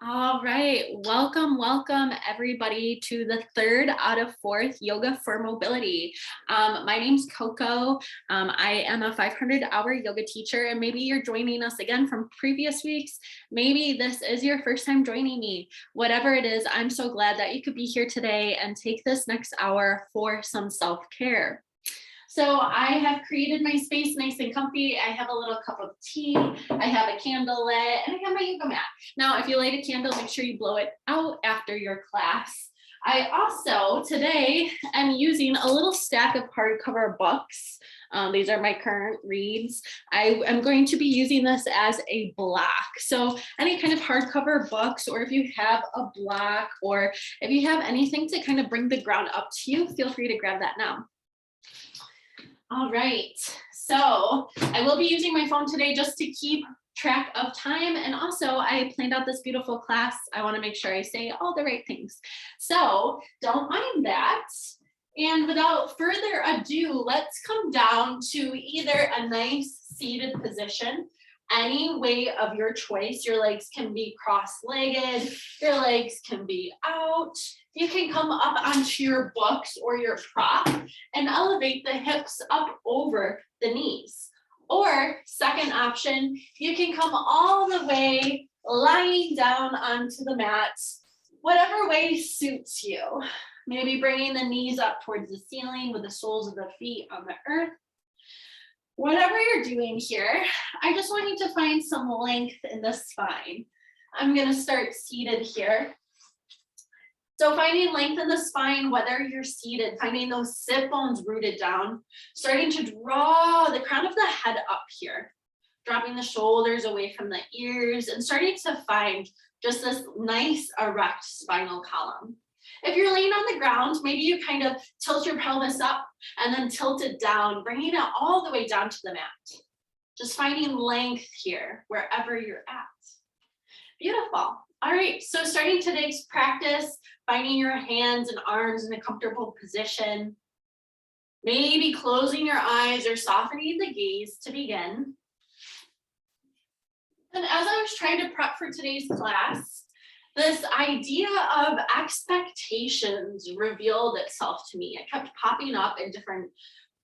All right, welcome everybody to the third out of fourth Yoga for Mobility. My name's Coco. I am a 500-hour yoga teacher, and maybe you're joining us again from previous weeks. Maybe this is your first time joining me. Whatever it is, I'm so glad that you could be here today and take this next hour for some self-care. So I have created my space nice and comfy. I have a little cup of tea, I have a candle lit, and I have my yoga mat. Now, if you light a candle, make sure you blow it out after your class. I also, today, am using a little stack of hardcover books. These are my current reads. I am going to be using this as a block. So any kind of hardcover books, or if you have a block, or if you have anything to kind of bring the ground up to you, feel free to grab that now. All right, so I will be using my phone today just to keep track of time. And also I planned out this beautiful class. I want to make sure I say all the right things. So don't mind that. And without further ado, let's come down to either a nice seated position, any way of your choice. Your legs can be cross-legged, your legs can be out. You can come up onto your books or your prop and elevate the hips up over the knees. Or second option, you can come all the way lying down onto the mat, whatever way suits you. Maybe bringing the knees up towards the ceiling with the soles of the feet on the earth. Whatever you're doing here, I just want you to find some length in the spine. I'm going to start seated here. So finding length in the spine, whether you're seated, finding those sit bones rooted down, starting to draw the crown of the head up here, dropping the shoulders away from the ears, and starting to find just this nice erect spinal column. If you're laying on the ground, maybe you kind of tilt your pelvis up and then tilt it down, bringing it all the way down to the mat. Just finding length here, wherever you're at. Beautiful. All right, so starting today's practice, finding your hands and arms in a comfortable position. Maybe closing your eyes or softening the gaze to begin. And as I was trying to prep for today's class, this idea of expectations revealed itself to me. It kept popping up in different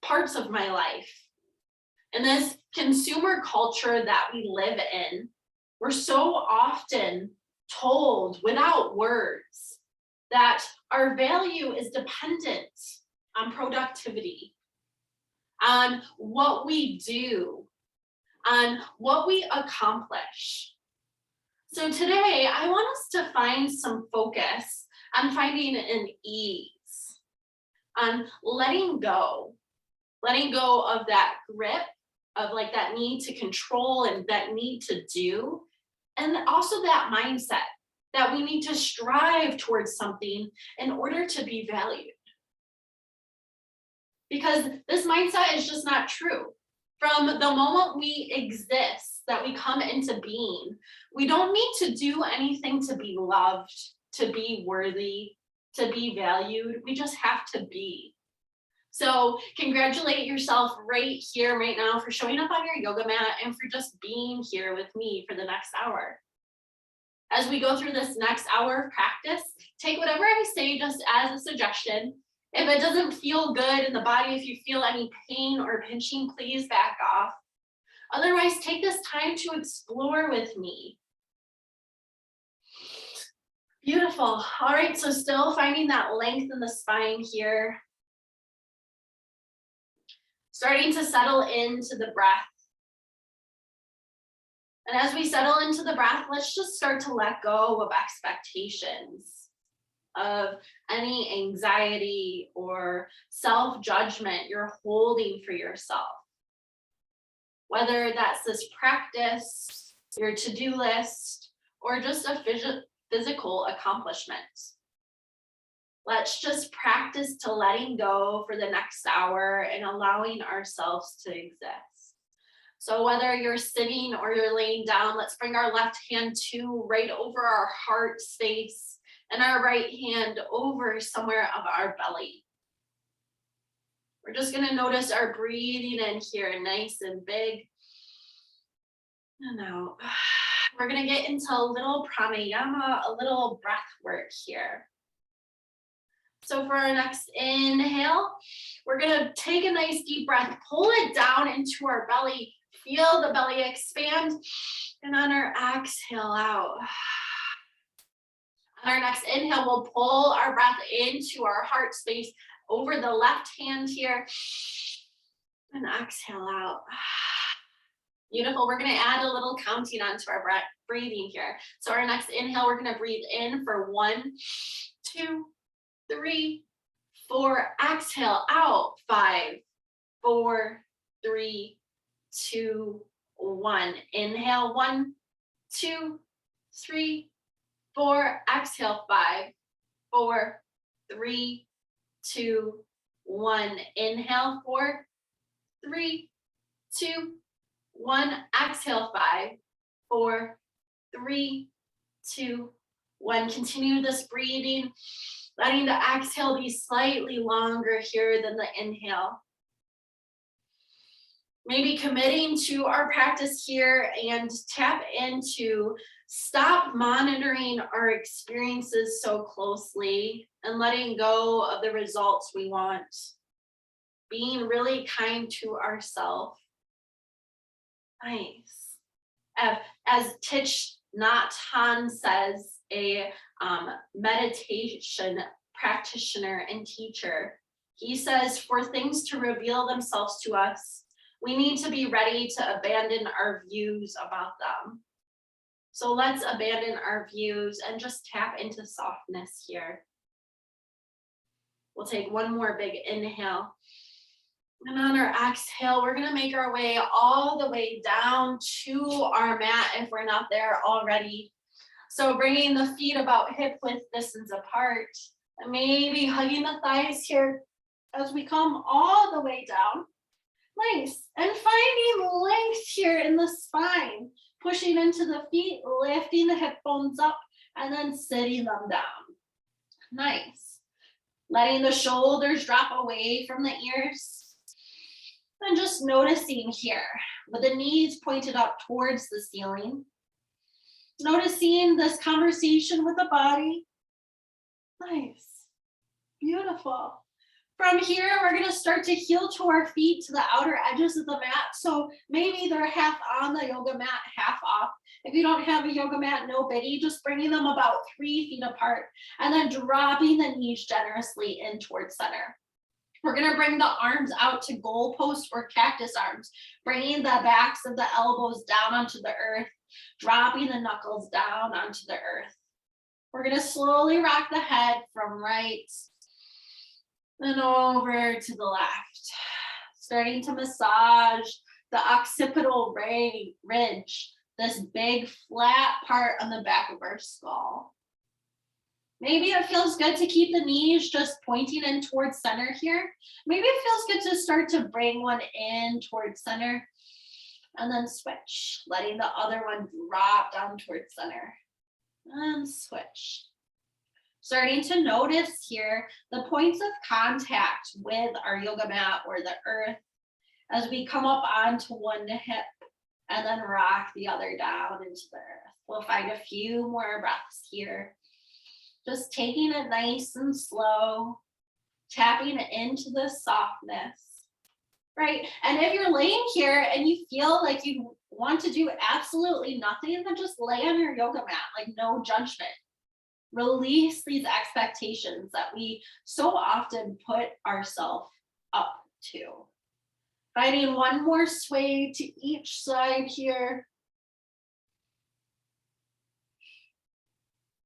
parts of my life. In this consumer culture that we live in, we're so often told without words that our value is dependent on productivity, on what we do, on what we accomplish. So today, I want us to find some focus on finding an ease, on letting go of that grip, of like that need to control and that need to do, and also that mindset that we need to strive towards something in order to be valued. Because this mindset is just not true. From the moment we exist, that we come into being, we don't need to do anything to be loved, to be worthy, to be valued. We just have to be. So congratulate yourself right here, right now, for showing up on your yoga mat and for just being here with me for the next hour. As we go through this next hour of practice, take whatever I say just as a suggestion. If it doesn't feel good in the body, if you feel any pain or pinching, please back off. Otherwise, take this time to explore with me. Beautiful. All right, so still finding that length in the spine here. Starting to settle into the breath. And as we settle into the breath, let's just start to let go of expectations, of any anxiety or self-judgment you're holding for yourself. Whether that's this practice, your to-do list, or just a physical accomplishment. Let's just practice to letting go for the next hour and allowing ourselves to exist. So whether you're sitting or you're laying down, let's bring our left hand right over our heart space and our right hand over somewhere of our belly. We're just going to notice our breathing in here, nice and big. And out. We're gonna get into a little pranayama, a little breath work here. So for our next inhale, we're gonna take a nice deep breath, pull it down into our belly, feel the belly expand, and on our exhale out. On our next inhale, we'll pull our breath into our heart space over the left hand here, and exhale out. Beautiful. We're going to add a little counting onto our breath, breathing here. So our next inhale, we're going to breathe in for 1, 2, 3, 4. Exhale out. 5, 4, 3, 2, 1. Inhale. 1, 2, 3, 4. Exhale. 5, 4, 3, 2, 1. Inhale. 4, 3, 2, 1. Exhale. 5, 4, 3, 2, 1. Continue this breathing, letting the exhale be slightly longer here than the inhale. Maybe committing to our practice here and tap into stop monitoring our experiences so closely and letting go of the results we want. Being really kind to ourselves. Nice. As Thich Nhat Hanh says, a meditation practitioner and teacher, he says, for things to reveal themselves to us, we need to be ready to abandon our views about them. So let's abandon our views and just tap into softness here. We'll take one more big inhale. And on our exhale, we're gonna make our way all the way down to our mat if we're not there already. So bringing the feet about hip width distance apart, and maybe hugging the thighs here as we come all the way down. Nice, and finding length here in the spine, pushing into the feet, lifting the hip bones up, and then sitting them down. Nice. Letting the shoulders drop away from the ears. And just noticing here, with the knees pointed up towards the ceiling. Noticing this conversation with the body. Nice. Beautiful. From here, we're going to start to heel to our feet to the outer edges of the mat. So maybe they're half on the yoga mat, half off. If you don't have a yoga mat, no biggie, just bringing them about 3 feet apart and then dropping the knees generously in towards center. We're going to bring the arms out to goalpost or cactus arms, bringing the backs of the elbows down onto the earth, dropping the knuckles down onto the earth. We're going to slowly rock the head from right and over to the left, starting to massage the occipital ridge, this big flat part on the back of our skull. Maybe it feels good to keep the knees just pointing in towards center here. Maybe it feels good to start to bring one in towards center and then switch, letting the other one drop down towards center and switch. Starting to notice here the points of contact with our yoga mat or the earth as we come up onto one hip and then rock the other down into the earth. We'll find a few more breaths here. Just taking it nice and slow, tapping into the softness, right? And if you're laying here and you feel like you want to do absolutely nothing, then just lay on your yoga mat, like no judgment. Release these expectations that we so often put ourselves up to. Finding one more sway to each side here.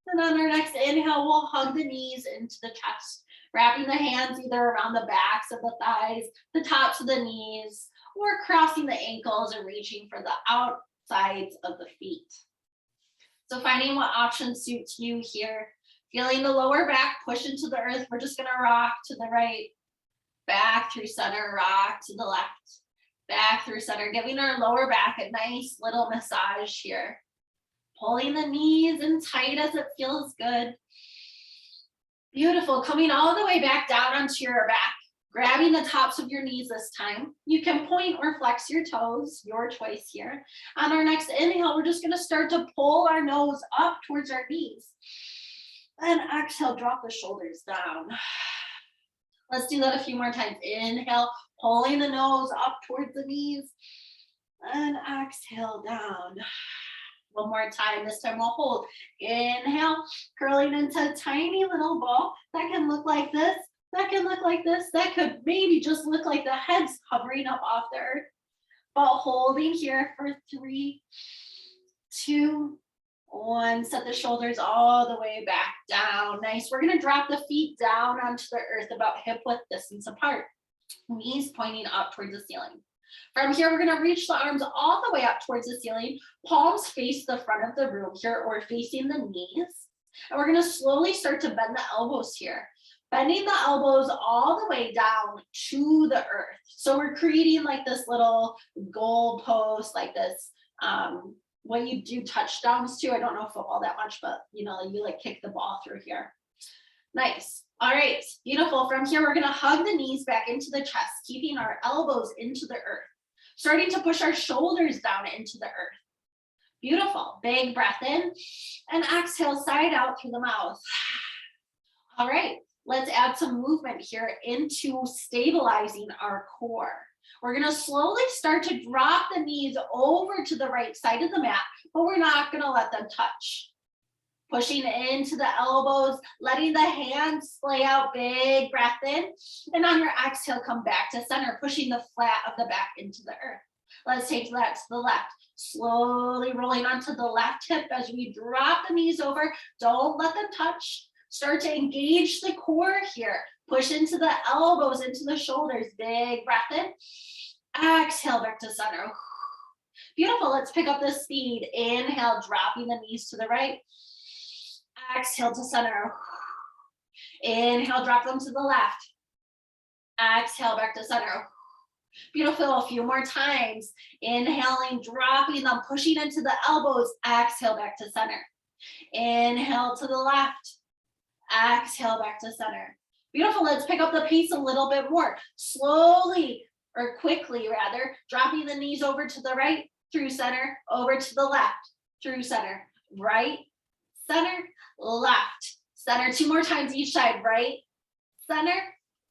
And on our next inhale, we'll hug the knees into the chest, wrapping the hands either around the backs of the thighs, the tops of the knees, or crossing the ankles and reaching for the outsides of the feet. So finding what option suits you here. Feeling the lower back push into the earth. We're just going to rock to the right, back through center, rock to the left, back through center, giving our lower back a nice little massage here. Pulling the knees in tight as it feels good. Beautiful. Coming all the way back down onto your back. Grabbing the tops of your knees this time. You can point or flex your toes, your choice here. On our next inhale, we're just gonna start to pull our nose up towards our knees. And exhale, drop the shoulders down. Let's do that a few more times. Inhale, pulling the nose up towards the knees. And exhale down. One more time. This time we'll hold. Inhale, curling into a tiny little ball. That can look like this. That can look like this. That could maybe just look like the head's hovering up off the earth. But holding here for 3, 2, 1. Set the shoulders all the way back down. Nice. We're going to drop the feet down onto the earth about hip width distance apart. Knees pointing up towards the ceiling. From here, we're going to reach the arms all the way up towards the ceiling. Palms face the front of the room here or facing the knees. And we're going to slowly start to bend the elbows here. Bending the elbows all the way down to the earth. So we're creating like this little goal post, like this, when you do touchdowns too. I don't know football that much, but you know, you like kick the ball through here. Nice. All right, beautiful. From here, we're gonna hug the knees back into the chest, keeping our elbows into the earth. Starting to push our shoulders down into the earth. Beautiful. Big breath in and exhale side out through the mouth. All right. Let's add some movement here into stabilizing our core. We're going to slowly start to drop the knees over to the right side of the mat, but we're not going to let them touch. Pushing into the elbows, letting the hands splay out, big breath in. And on your exhale, come back to center, pushing the flat of the back into the earth. Let's take that to the left. Slowly rolling onto the left hip as we drop the knees over. Don't let them touch. Start to engage the core here. Push into the elbows, into the shoulders. Big breath in. Exhale back to center. Beautiful. Let's pick up the speed. Inhale, dropping the knees to the right. Exhale to center. Inhale, drop them to the left. Exhale back to center. Beautiful. A few more times. Inhaling, dropping them, pushing into the elbows. Exhale back to center. Inhale to the left. Exhale back to center. Beautiful. Let's pick up the pace a little bit more. Slowly, or quickly rather, dropping the knees over to the right, through center, over to the left, through center, right, center, left, center. 2 more times each side. Right, center,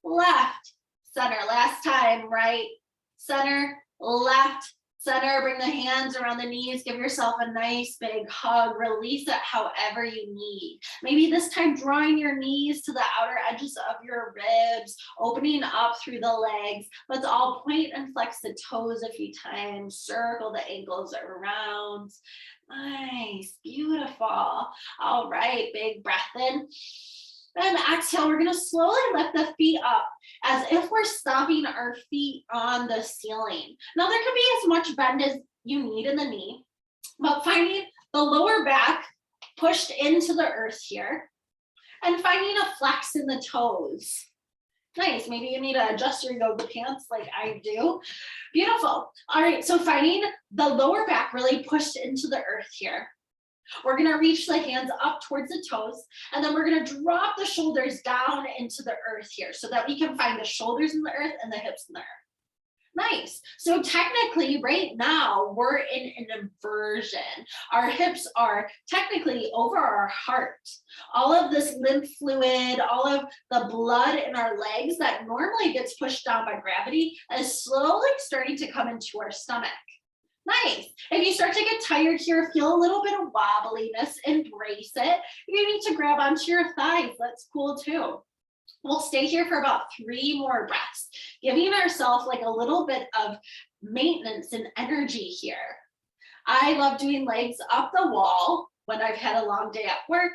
left, center. Last time. Right, center, left, center. Bring the hands around the knees. Give yourself a nice big hug. Release it however you need. Maybe this time drawing your knees to the outer edges of your ribs, opening up through the legs. Let's all point and flex the toes a few times. Circle the ankles around. Nice, beautiful. All right, big breath in. And exhale, we're gonna slowly lift the feet up as if we're stomping our feet on the ceiling. Now there can be as much bend as you need in the knee, but finding the lower back pushed into the earth here and finding a flex in the toes. Nice, maybe you need to adjust your yoga pants like I do. Beautiful. All right, so finding the lower back really pushed into the earth here. We're going to reach the hands up towards the toes, and then we're going to drop the shoulders down into the earth here so that we can find the shoulders in the earth and the hips in the earth. Nice. So technically right now we're in an inversion. Our hips are technically over our heart. All of this lymph fluid, all of the blood in our legs that normally gets pushed down by gravity is slowly starting to come into our stomach. Nice. If you start to get tired here, feel a little bit of wobbliness, embrace it. You need to grab onto your thighs. That's cool too. We'll stay here for about 3 more breaths, giving ourselves like a little bit of maintenance and energy here. I love doing legs up the wall when I've had a long day at work,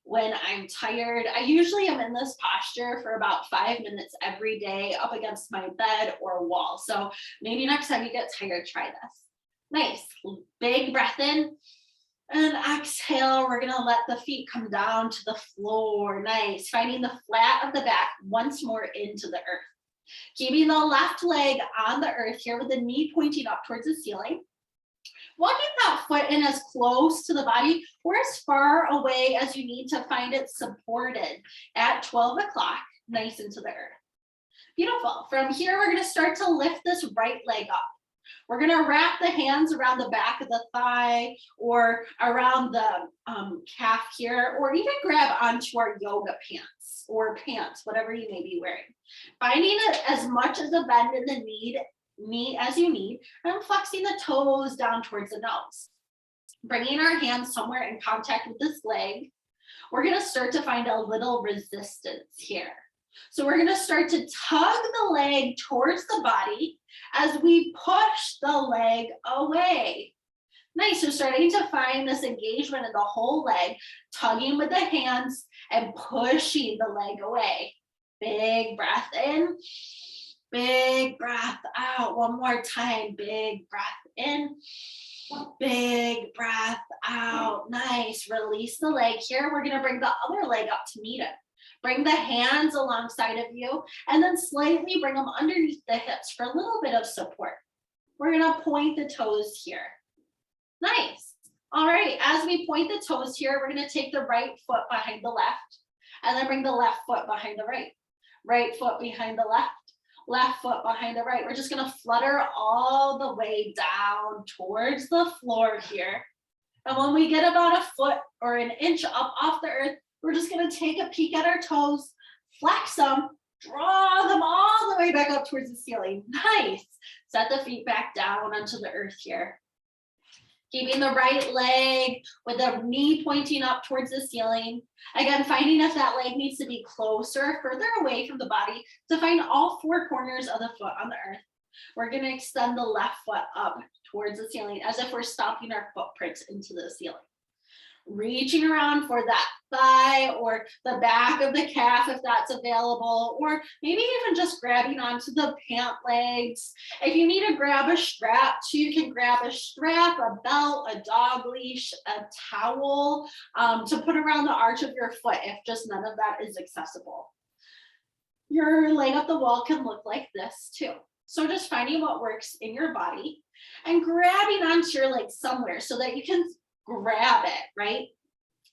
when I'm tired. I usually am in this posture for about 5 minutes every day up against my bed or wall. So maybe next time you get tired, try this. Nice. Big breath in. And exhale, we're going to let the feet come down to the floor. Nice. Finding the flat of the back once more into the earth. Keeping the left leg on the earth here with the knee pointing up towards the ceiling. Walking that foot in as close to the body or as far away as you need to find it supported at 12 o'clock, nice into the earth. Beautiful. From here, we're gonna start to lift this right leg up. We're gonna wrap the hands around the back of the thigh or around the calf here, or even grab onto our yoga pants or pants, whatever you may be wearing. Finding it as much as a bend in the knee as you need, and flexing the toes down towards the nose. Bringing our hands somewhere in contact with this leg, we're gonna start to find a little resistance here. So we're gonna start to tug the leg towards the body as we push the leg away. Nice, so starting to find this engagement in the whole leg, tugging with the hands and pushing the leg away. Big breath in, big breath out. One more time, big breath in, big breath out. Nice, release the leg here. We're gonna bring the other leg up to meet it. Bring the hands alongside of you and then slightly bring them underneath the hips for a little bit of support. We're gonna point the toes here. Nice. All right, as we point the toes here, we're gonna take the right foot behind the left and then bring the left foot behind the right. Right foot behind the left foot behind the right. We're just gonna flutter all the way down towards the floor here. And when we get about a foot or an inch up off the earth, we're just gonna take a peek at our toes, flex them, draw them all the way back up towards the ceiling. Nice. Set the feet back down onto the earth here. Keeping the right leg with the knee pointing up towards the ceiling. Again, finding if that leg needs to be closer, further away from the body to find all four corners of the foot on the earth. We're gonna extend the left foot up towards the ceiling as if we're stomping our footprints into the ceiling. Reaching around for that thigh or the back of the calf if that's available, or maybe even just grabbing onto the pant legs. If you need to grab a strap too, you can grab a strap, a belt, a dog leash, a towel to put around the arch of your foot if just none of that is accessible. Your leg up the wall can look like this too. So just finding what works in your body and grabbing onto your leg somewhere so that you can grab it, right?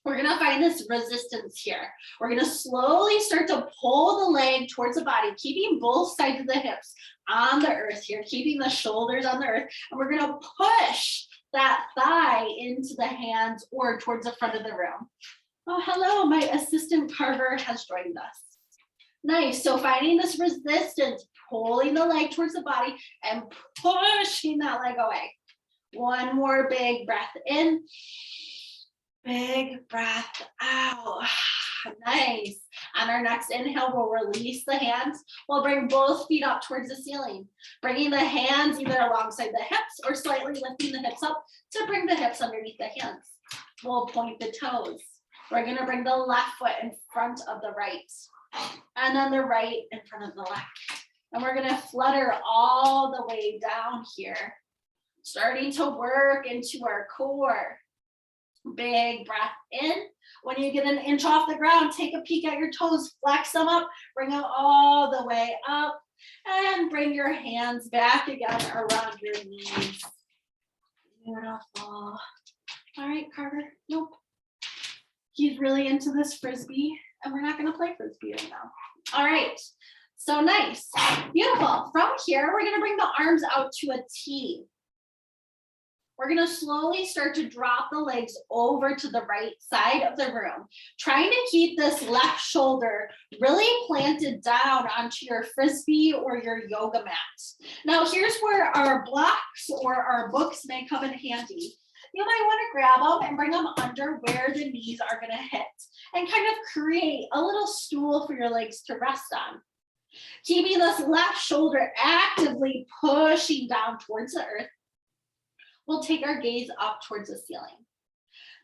We're gonna find this resistance here. We're gonna slowly start to pull the leg towards the body, keeping both sides of the hips on the earth here, keeping the shoulders on the earth. And we're gonna push that thigh into the hands or towards the front of the room. Oh, hello, my assistant Carver has joined us. Nice, so finding this resistance, pulling the leg towards the body and pushing that leg away. One more big breath in, big breath out. Nice. On our next inhale, we'll release the hands. We'll bring both feet up towards the ceiling, bringing the hands either alongside the hips or slightly lifting the hips up to bring the hips underneath the hands. We'll point the toes. We're gonna bring the left foot in front of the right, and then the right in front of the left. And we're gonna flutter all the way down here, starting to work into our core. Big breath in. When you get an inch off the ground, take a peek at your toes, flex them up, bring them all the way up, and bring your hands back again around your knees. Beautiful. All right, Carter. Nope. He's really into this frisbee, and we're not going to play frisbee right now. All right. So nice. Beautiful. From here, we're going to bring the arms out to a T. We're gonna slowly start to drop the legs over to the right side of the room, trying to keep this left shoulder really planted down onto your frisbee or your yoga mat. Now here's where our blocks or our books may come in handy. You might want to grab them and bring them under where the knees are gonna hit and kind of create a little stool for your legs to rest on. Keeping this left shoulder actively pushing down towards the earth, we'll take our gaze up towards the ceiling.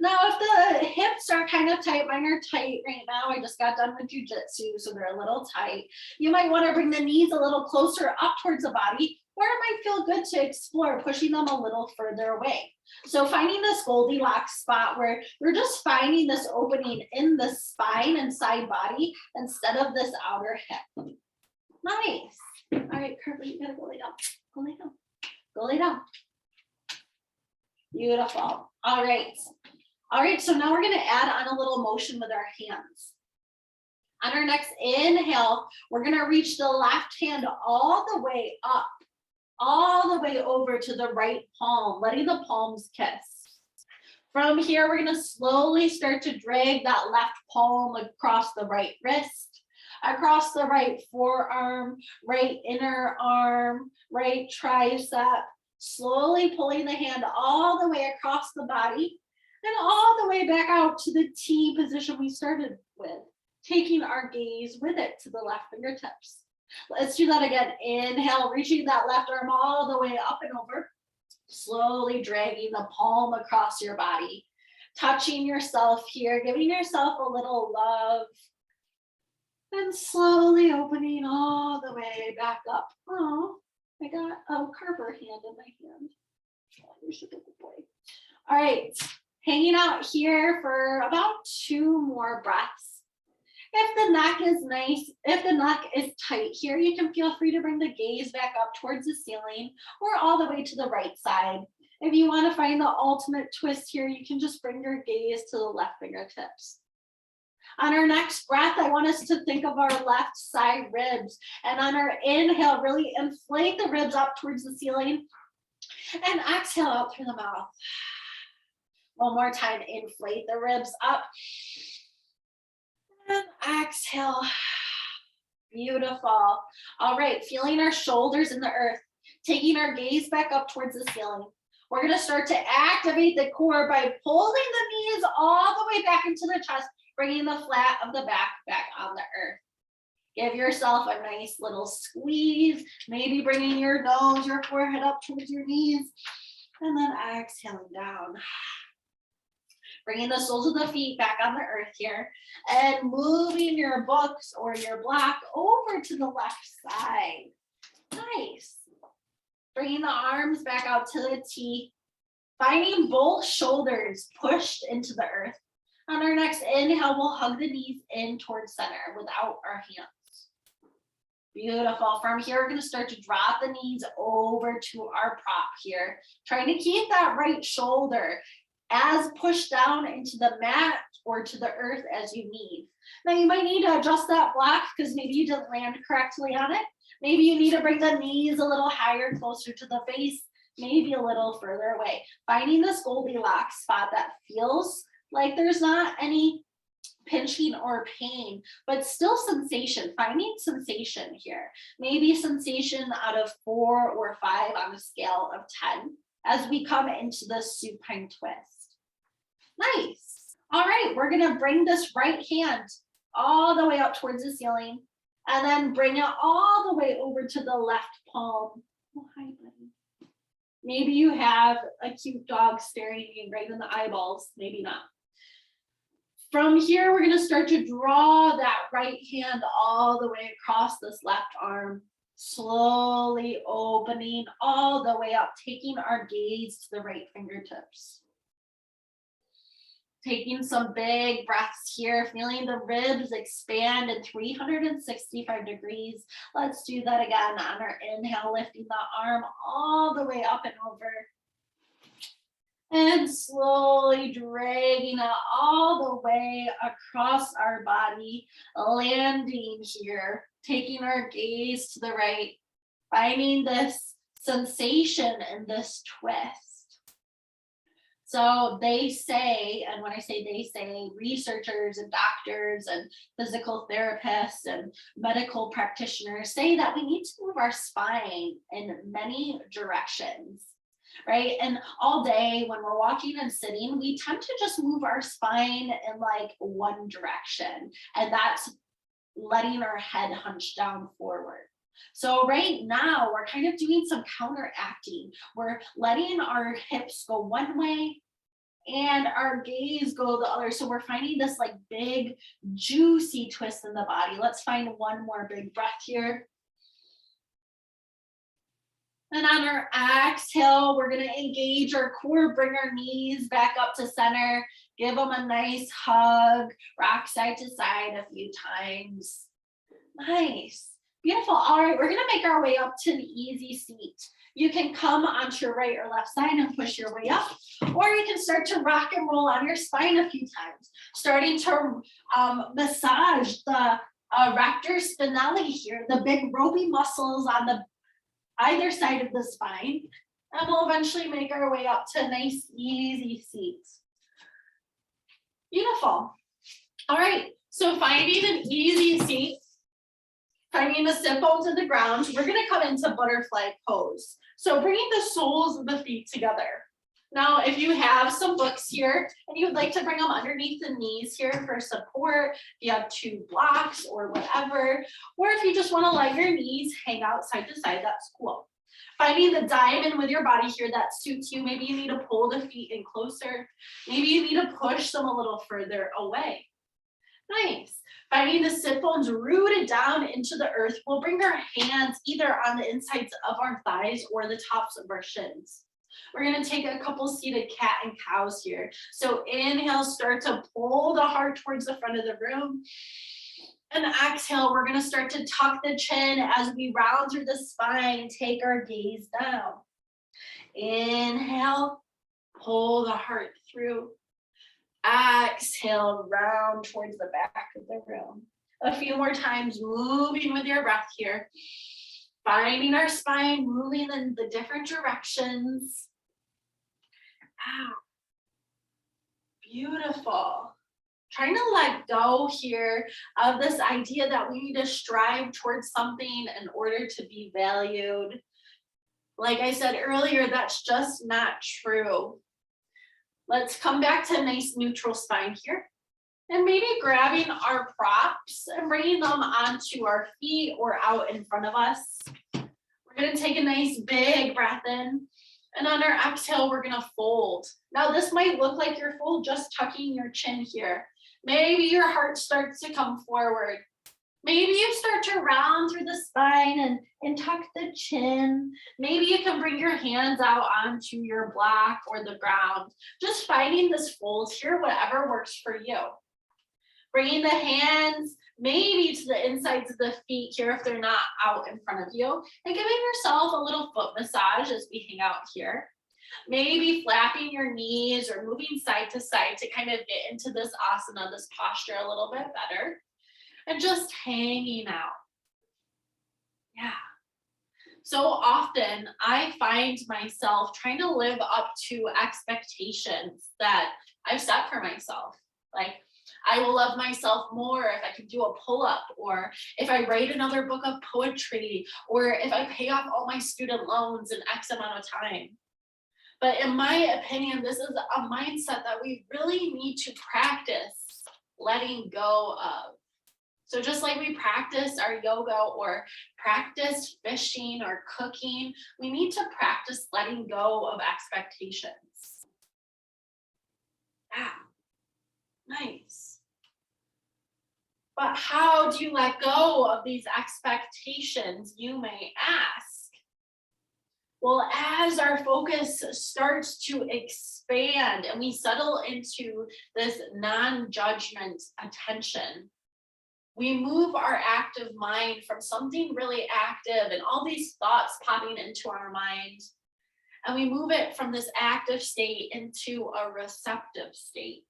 Now, if the hips are kind of tight, mine are tight right now. I just got done with jujitsu, so they're a little tight. You might want to bring the knees a little closer up towards the body, or it might feel good to explore pushing them a little further away. So finding this Goldilocks spot where you're just finding this opening in the spine and side body instead of this outer hip. Nice. All right, Kirby, you gotta go lay down. Go lay down. Go lay down. Beautiful. All right. All right, so now we're gonna add on a little motion with our hands. On our next inhale, we're gonna reach the left hand all the way up, all the way over to the right palm, letting the palms kiss. From here, we're gonna slowly start to drag that left palm across the right wrist, across the right forearm, right inner arm, right tricep, slowly pulling the hand all the way across the body and all the way back out to the T position we started with, taking our gaze with it to the left fingertips. Let's do that again. Inhale, reaching that left arm all the way up and over, slowly dragging the palm across your body, touching yourself here, giving yourself a little love, and slowly opening all the way back up. Oh, I got a Carver hand in my hand. Oh, you're such a good boy. All right, hanging out here for about 2 more breaths. If the neck is nice, if the neck is tight here, you can feel free to bring the gaze back up towards the ceiling or all the way to the right side. If you want to find the ultimate twist here, you can just bring your gaze to the left fingertips. On our next breath, I want us to think of our left side ribs. And on our inhale, really inflate the ribs up towards the ceiling and exhale out through the mouth. One more time, inflate the ribs up. And exhale. Beautiful. All right, feeling our shoulders in the earth, taking our gaze back up towards the ceiling. We're going to start to activate the core by pulling the knees all the way back into the chest, bringing the flat of the back on the earth. Give yourself a nice little squeeze, maybe bringing your nose, your forehead up towards your knees, and then exhaling down. Bringing the soles of the feet back on the earth here and moving your books or your block over to the left side. Nice. Bringing the arms back out to the T, finding both shoulders pushed into the earth. On our next inhale, we'll hug the knees in towards center without our hands. Beautiful. From here, we're going to start to drop the knees over to our prop here, trying to keep that right shoulder as pushed down into the mat or to the earth as you need. Now you might need to adjust that block because maybe you didn't land correctly on it. Maybe you need to bring the knees a little higher, closer to the face, maybe a little further away. Finding this Goldilocks spot that feels like there's not any pinching or pain, but still sensation, finding sensation here. Maybe sensation out of 4 or 5 on a scale of 10 as we come into the supine twist. Nice. All right, we're gonna bring this right hand all the way up towards the ceiling and then bring it all the way over to the left palm. Oh, hi, buddy. Maybe you have a cute dog staring at you right in the eyeballs, maybe not. From here, we're gonna start to draw that right hand all the way across this left arm, slowly opening all the way up, taking our gaze to the right fingertips. Taking some big breaths here, feeling the ribs expand in 365 degrees. Let's do that again on our inhale, lifting the arm all the way up and over. And slowly dragging it all the way across our body, landing here, taking our gaze to the right, finding this sensation and this twist. So they say, and when I say they say, researchers and doctors and physical therapists and medical practitioners say that we need to move our spine in many directions, right? And all day when we're walking and sitting, we tend to just move our spine in like one direction, and that's letting our head hunch down forward. So right now we're kind of doing some counteracting. We're letting our hips go one way and our gaze go the other. So we're finding this like big juicy twist in the body. Let's find one more big breath here. And on our exhale, we're going to engage our core, bring our knees back up to center, give them a nice hug, rock side to side a few times. Nice. Beautiful. All right, we're gonna make our way up to the easy seat. You can come onto your right or left side and push your way up, or you can start to rock and roll on your spine a few times, starting to massage the rector spinalis here, the big ropey muscles on the either side of the spine, and we'll eventually make our way up to nice, easy seats. Beautiful. All right, so finding an easy seat, finding the sit bones to the ground, we're gonna come into butterfly pose. So bringing the soles of the feet together. Now, if you have some books here and you would like to bring them underneath the knees here for support, if you have 2 blocks or whatever, or if you just wanna let your knees hang out side to side, that's cool. Finding the diamond with your body here that suits you. Maybe you need to pull the feet in closer. Maybe you need to push them a little further away. Nice. Finding the sit bones rooted down into the earth. We'll bring our hands either on the insides of our thighs or the tops of our shins. We're going to take a couple seated cat and cows here. So inhale, start to pull the heart towards the front of the room. And exhale, we're going to start to tuck the chin as we round through the spine, take our gaze down. Inhale, pull the heart through. Exhale, round towards the back of the room. A few more times, moving with your breath here. Finding our spine, moving in the different directions. Wow. Beautiful. Trying to let go here of this idea that we need to strive towards something in order to be valued. Like I said earlier, that's just not true. Let's come back to a nice neutral spine here. And maybe grabbing our props and bringing them onto our feet or out in front of us. We're going to take a nice big breath in. And on our exhale, we're going to fold. Now, this might look like you're full, just tucking your chin here. Maybe your heart starts to come forward. Maybe you start to round through the spine and tuck the chin. Maybe you can bring your hands out onto your block or the ground. Just finding this fold here, whatever works for you. Bringing the hands maybe to the insides of the feet here if they're not out in front of you. And giving yourself a little foot massage as we hang out here. Maybe flapping your knees or moving side to side to kind of get into this asana, this posture a little bit better. And just hanging out. Yeah. So often I find myself trying to live up to expectations that I've set for myself. Like, I will love myself more if I can do a pull-up, or if I write another book of poetry, or if I pay off all my student loans in X amount of time. But in my opinion, this is a mindset that we really need to practice letting go of. So just like we practice our yoga or practice fishing or cooking, we need to practice letting go of expectations. Yeah, nice. But how do you let go of these expectations, you may ask? Well, as our focus starts to expand and we settle into this non-judgment attention, we move our active mind from something really active and all these thoughts popping into our mind, and we move it from this active state into a receptive state.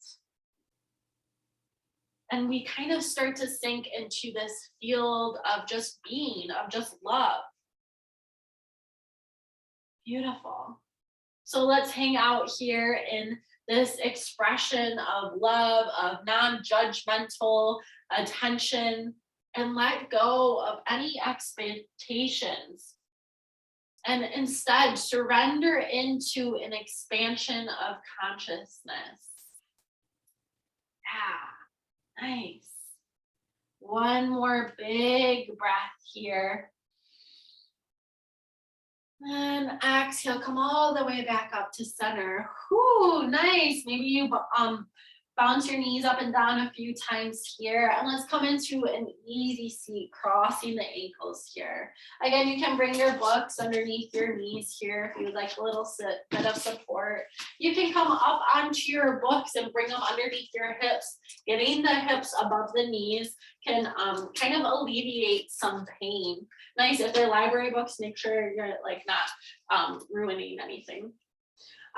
And we kind of start to sink into this field of just being, of just love. Beautiful. So let's hang out here in this expression of love, of non-judgmental attention, and let go of any expectations. And instead surrender into an expansion of consciousness. Yeah, nice. One more big breath here. And exhale, come all the way back up to center. Whoo, nice. Maybe you Bounce your knees up and down a few times here. And let's come into an easy seat, crossing the ankles here. Again, you can bring your books underneath your knees here if you would like a little bit of support. You can come up onto your books and bring them underneath your hips. Getting the hips above the knees can kind of alleviate some pain. Nice, if they're library books, make sure you're like not ruining anything.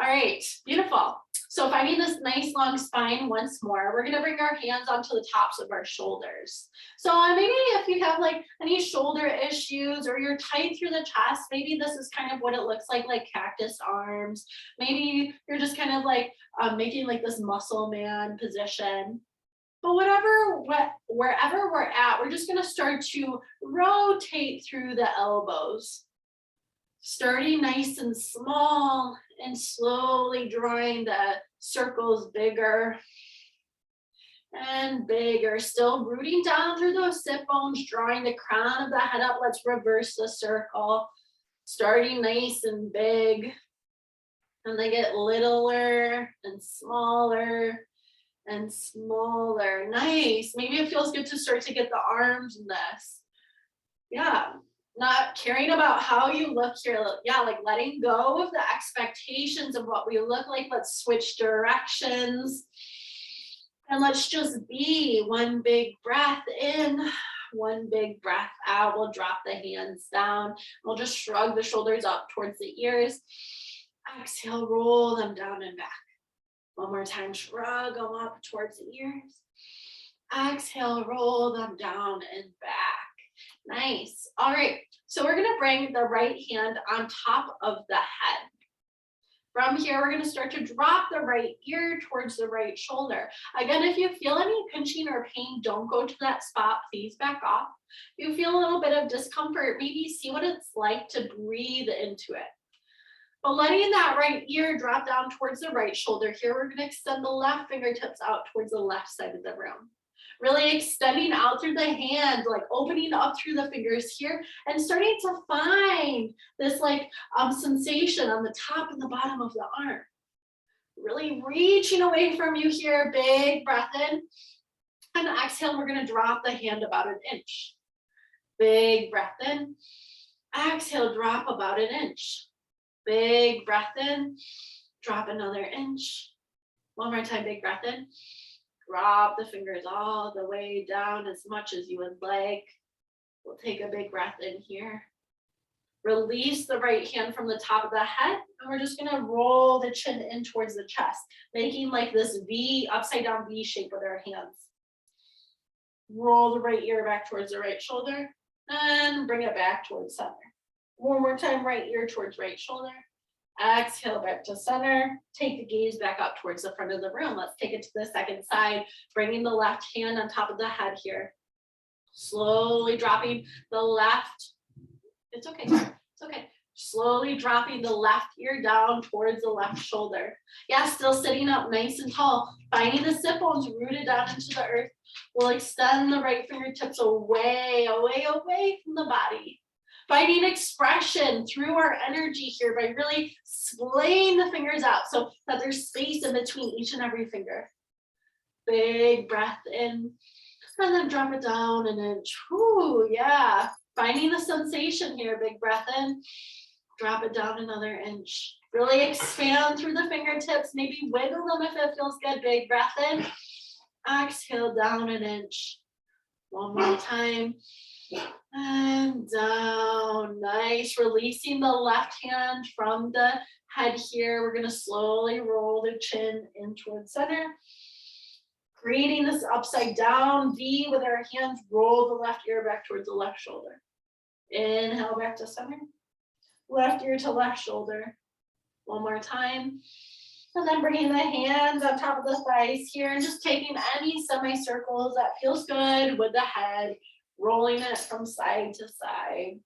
All right, beautiful. So finding this nice long spine once more, we're gonna bring our hands onto the tops of our shoulders. So maybe if you have like any shoulder issues or you're tight through the chest, maybe this is kind of what it looks like cactus arms. Maybe you're just kind of like making like this muscle man position. But wherever we're at, we're just gonna start to rotate through the elbows. Starting nice and small and slowly drawing the circles bigger and bigger. Still rooting down through those sit bones, drawing the crown of the head up. Let's reverse the circle. Starting nice and big. And they get littler and smaller and smaller. Nice. Maybe it feels good to start to get the arms in this. Yeah. Not caring about how you look here. Yeah, like letting go of the expectations of what we look like. Let's switch directions. And let's just be. One big breath in, one big breath out. We'll drop the hands down. We'll just shrug the shoulders up towards the ears. Exhale, roll them down and back. One more time, shrug them up towards the ears. Exhale, roll them down and back. Nice. All right. So we're going to bring the right hand on top of the head. From here, we're going to start to drop the right ear towards the right shoulder. Again, if you feel any pinching or pain, don't go to that spot. Please back off. If you feel a little bit of discomfort, maybe see what it's like to breathe into it. But letting that right ear drop down towards the right shoulder here, we're going to extend the left fingertips out towards the left side of the room. Really extending out through the hand, like opening up through the fingers here and starting to find this like sensation on the top and the bottom of the arm. Really reaching away from you here, big breath in. And exhale, we're gonna drop the hand about an inch. Big breath in. Exhale, drop about an inch. Big breath in, drop another inch. One more time, big breath in. Drop the fingers all the way down as much as you would like. We'll take a big breath in here. Release the right hand from the top of the head, and we're just gonna roll the chin in towards the chest, making like this V, upside down V shape with our hands. Roll the right ear back towards the right shoulder, and bring it back towards center. One more time, right ear towards right shoulder. Exhale back to center. Take the gaze back up towards the front of the room. Let's take it to the second side, bringing the left hand on top of the head here. Slowly dropping the left. It's okay. It's okay. Slowly dropping the left ear down towards the left shoulder. Yeah, still sitting up nice and tall. Finding the sit bones rooted down into the earth. We'll extend the right fingertips away, away, away from the body. Finding expression through our energy here by really splaying the fingers out so that there's space in between each and every finger. Big breath in, and then drop it down an inch. Whoo, yeah. Finding the sensation here, big breath in, drop it down another inch. Really expand through the fingertips, maybe wiggle them if it feels good. Big breath in, exhale down an inch. One more time. And down. Nice. Releasing the left hand from the head here. We're going to slowly roll the chin in towards center. Creating this upside down V with our hands. Roll the left ear back towards the left shoulder. Inhale back to center. Left ear to left shoulder. One more time. And then bringing the hands on top of the thighs here and just taking any semicircles that feels good with the head. Rolling it from side to side.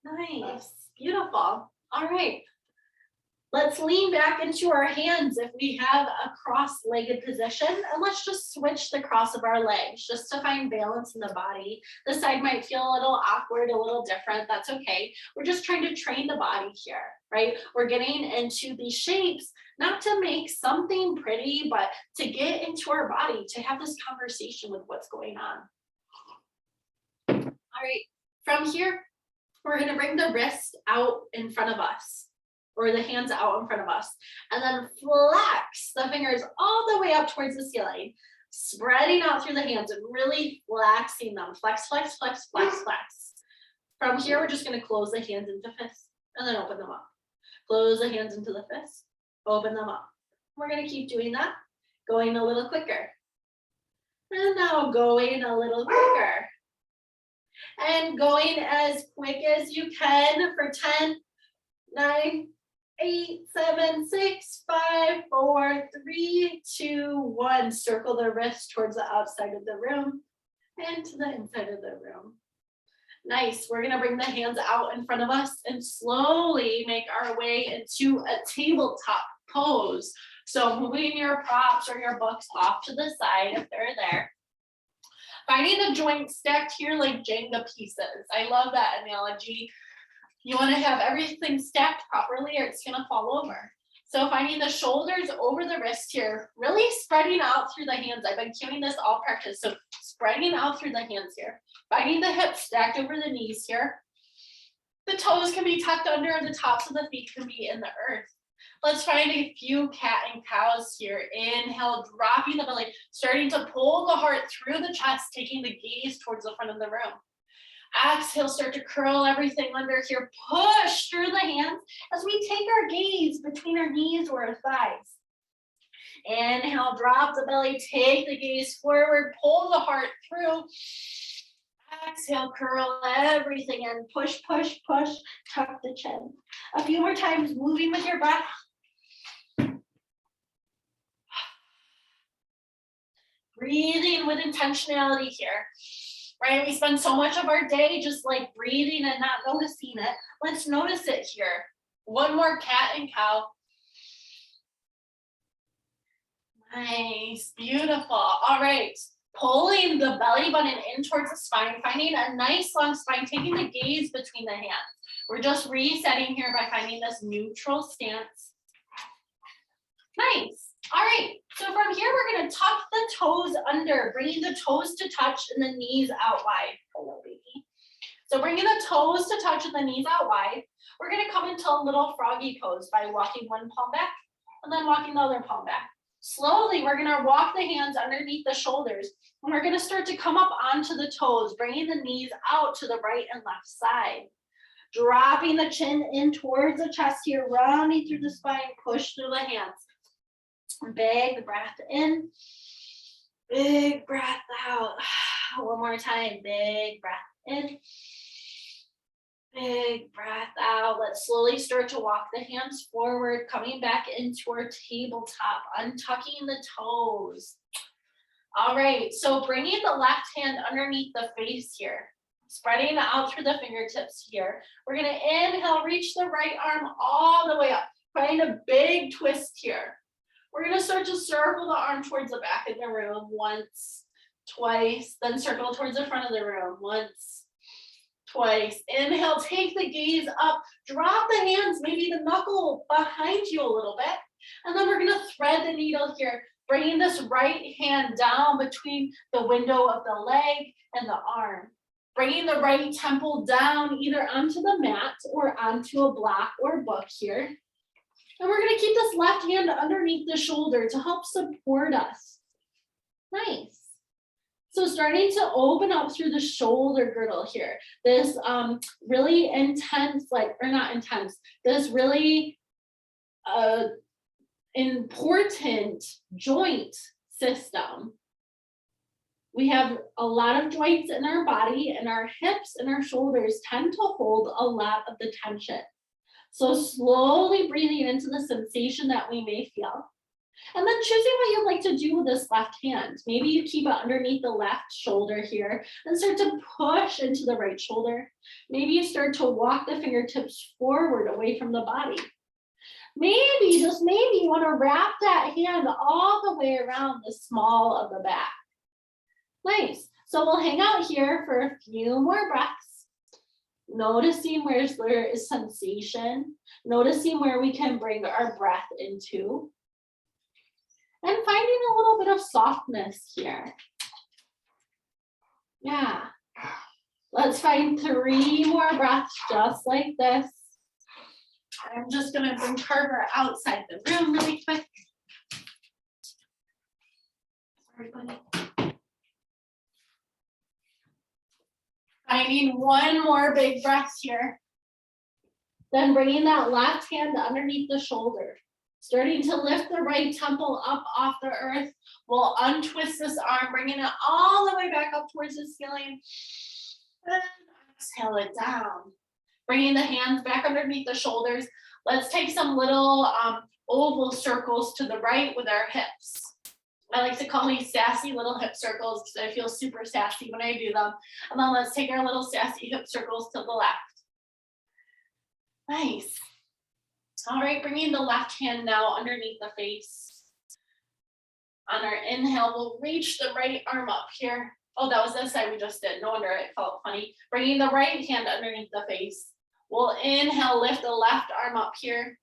Nice, beautiful. All right. Let's lean back into our hands if we have a cross-legged position, and let's just switch the cross of our legs just to find balance in the body. This side might feel a little awkward, a little different. That's okay. We're just trying to train the body here, right? We're getting into these shapes, not to make something pretty, but to get into our body, to have this conversation with what's going on. All right, from here, we're gonna bring the wrist out in front of us, or the hands out in front of us, and then flex the fingers all the way up towards the ceiling, spreading out through the hands and really flexing them. Flex, flex, flex, flex, flex. From here, we're just gonna close the hands into fists and then open them up. Close the hands into the fists, open them up. We're gonna keep doing that, going a little quicker. And now going a little quicker. And going as quick as you can for 10, 9, 8, 7, 6, 5, 4, 3, 2, 1. Circle the wrist towards the outside of the room and to the inside of the room. Nice. We're going to bring the hands out in front of us and slowly make our way into a tabletop pose. So moving your props or your books off to the side if they're there. Finding the joints stacked here like Jenga pieces. I love that analogy. You want to have everything stacked properly or it's going to fall over. So finding the shoulders over the wrist here, really spreading out through the hands. I've been doing this all practice. So spreading out through the hands here. Finding the hips stacked over the knees here. The toes can be tucked under and the tops of the feet can be in the earth. Let's find a few cat and cows here. Inhale, dropping the belly, starting to pull the heart through the chest, taking the gaze towards the front of the room. Exhale, start to curl everything under here. Push through the hands as we take our gaze between our knees or our thighs. Inhale, drop the belly, take the gaze forward, pull the heart through. Exhale, curl everything in. Push, push, push, tuck the chin. A few more times, moving with your breath. Breathing with intentionality here. Right? We spend so much of our day just like breathing and not noticing it. Let's notice it here. One more cat and cow. Nice, beautiful. All right, pulling the belly button in towards the spine, finding a nice long spine, taking the gaze between the hands. We're just resetting here by finding this neutral stance. Nice. All right, so from here, we're gonna tuck the toes under, bringing the toes to touch and the knees out wide. Hello, baby. So bringing the toes to touch and the knees out wide, we're gonna come into a little froggy pose by walking one palm back and then walking the other palm back. Slowly, we're gonna walk the hands underneath the shoulders and we're gonna start to come up onto the toes, bringing the knees out to the right and left side. Dropping the chin in towards the chest here, rounding through the spine, push through the hands. Big breath in, big breath out. One more time, big breath in, big breath out. Let's slowly start to walk the hands forward, coming back into our tabletop, untucking the toes. All right, so bringing the left hand underneath the face here, spreading out through the fingertips here. We're gonna inhale, reach the right arm all the way up. Find a big twist here. We're gonna start to circle the arm towards the back of the room once, twice, then circle towards the front of the room once, twice. Inhale, take the gaze up, drop the hands, maybe the knuckle behind you a little bit. And then we're gonna thread the needle here, bringing this right hand down between the window of the leg and the arm. Bringing the right temple down either onto the mat or onto a block or book here. And we're gonna keep this left hand underneath the shoulder to help support us. Nice. So starting to open up through the shoulder girdle here. This really intense, this really important joint system. We have a lot of joints in our body and our hips and our shoulders tend to hold a lot of the tension. So slowly breathing into the sensation that we may feel. And then choosing what you'd like to do with this left hand. Maybe you keep it underneath the left shoulder here and start to push into the right shoulder. Maybe you start to walk the fingertips forward away from the body. Maybe, just maybe, you want to wrap that hand all the way around the small of the back. Nice. So we'll hang out here for a few more breaths, noticing where there is sensation, noticing where we can bring our breath into, and finding a little bit of softness here. Yeah. Let's find 3 more breaths just like this. I'm just going to bring Carver outside the room really quick. Sorry, buddy. Finding 1 more big breath here. Then bringing that left hand underneath the shoulder. Starting to lift the right temple up off the earth. We'll untwist this arm, bringing it all the way back up towards the ceiling. And exhale it down. Bringing the hands back underneath the shoulders. Let's take some little oval circles to the right with our hips. I like to call these sassy little hip circles because I feel super sassy when I do them. And then let's take our little sassy hip circles to the left. Nice. All right, bringing the left hand now underneath the face. On our inhale, we'll reach the right arm up here. Oh, that was this side we just did. No wonder it felt funny. Bringing the right hand underneath the face. We'll inhale, lift the left arm up here.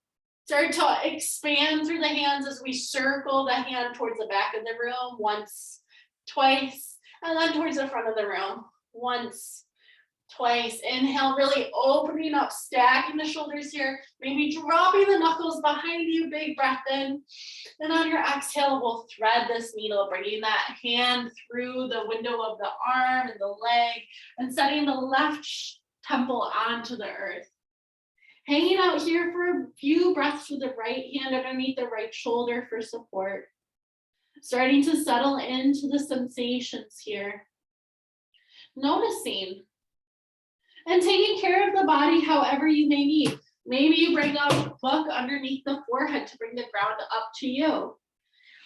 Start to expand through the hands as we circle the hand towards the back of the room. Once, twice, and then towards the front of the room. Once, twice. Inhale, really opening up, stacking the shoulders here. Maybe dropping the knuckles behind you. Big breath in. Then on your exhale, we'll thread this needle, bringing that hand through the window of the arm and the leg, and setting the left temple onto the earth. Hanging out here for a few breaths with the right hand underneath the right shoulder for support. Starting to settle into the sensations here. Noticing and taking care of the body however you may need. Maybe you bring a book underneath the forehead to bring the ground up to you.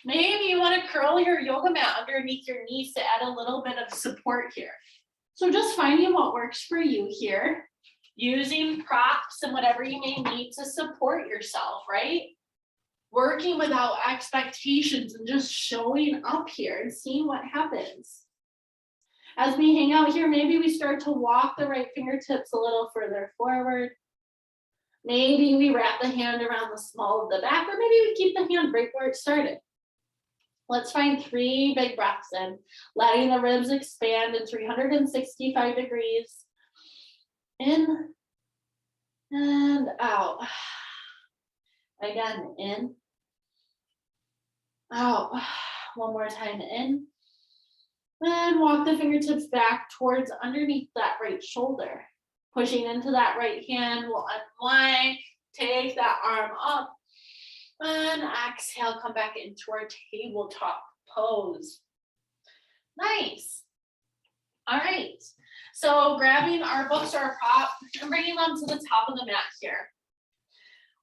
Maybe you want to curl your yoga mat underneath your knees to add a little bit of support here. So just finding what works for you here, using props and whatever you may need to support yourself, right? Working without expectations and just showing up here and seeing what happens. As we hang out here, maybe we start to walk the right fingertips a little further forward. Maybe we wrap the hand around the small of the back, or maybe we keep the hand right where it started. Let's find 3 big breaths in, letting the ribs expand in 365 degrees. In and out. Again, in, out. One more time, in. Then walk the fingertips back towards underneath that right shoulder. Pushing into that right hand, we'll unwind, take that arm up, and exhale, come back into our tabletop pose. Nice. All right, so grabbing our books or our prop and bringing them to the top of the mat here.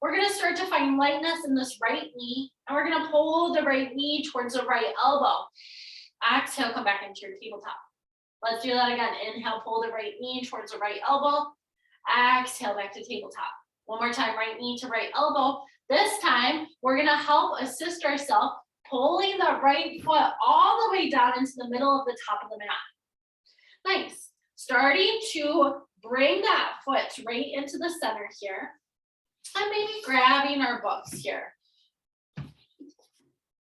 We're gonna start to find lightness in this right knee, and we're gonna pull the right knee towards the right elbow. Exhale, come back into your tabletop. Let's do that again. Inhale, pull the right knee towards the right elbow. Exhale, back to tabletop. One more time, right knee to right elbow. This time, we're gonna help assist ourselves, pulling the right foot all the way down into the middle of the top of the mat. Nice. Starting to bring that foot right into the center here. And maybe grabbing our books here.